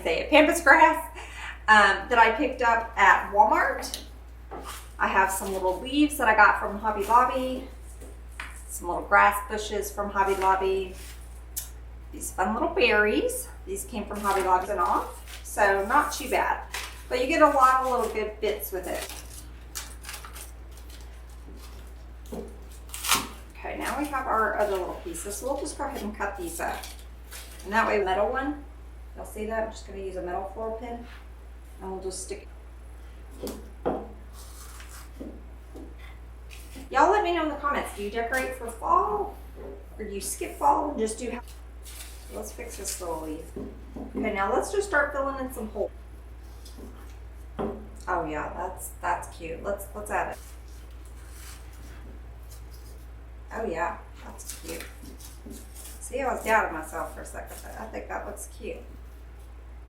you say it, pampas grass that I picked up at Walmart. I have some little leaves that I got from Hobby Lobby, some little grass bushes from Hobby Lobby, these fun little berries. These came from Hobby Lobby and off, so not too bad. But you get a lot of little good bits with it. Okay, now we have our other little pieces, so we'll just go ahead and cut these up. And that way, metal one, you'll see that? I'm just going to use a metal floral pin, and we'll just stick it. Y'all let me know in the comments, do you decorate for fall? Or do you skip fall and just do... So let's fix this little leaf. Okay, now let's just start filling in some holes. Oh yeah, that's cute. Let's add it. Oh yeah, that's cute. See, I was doubting myself for a second, but I think that looks cute.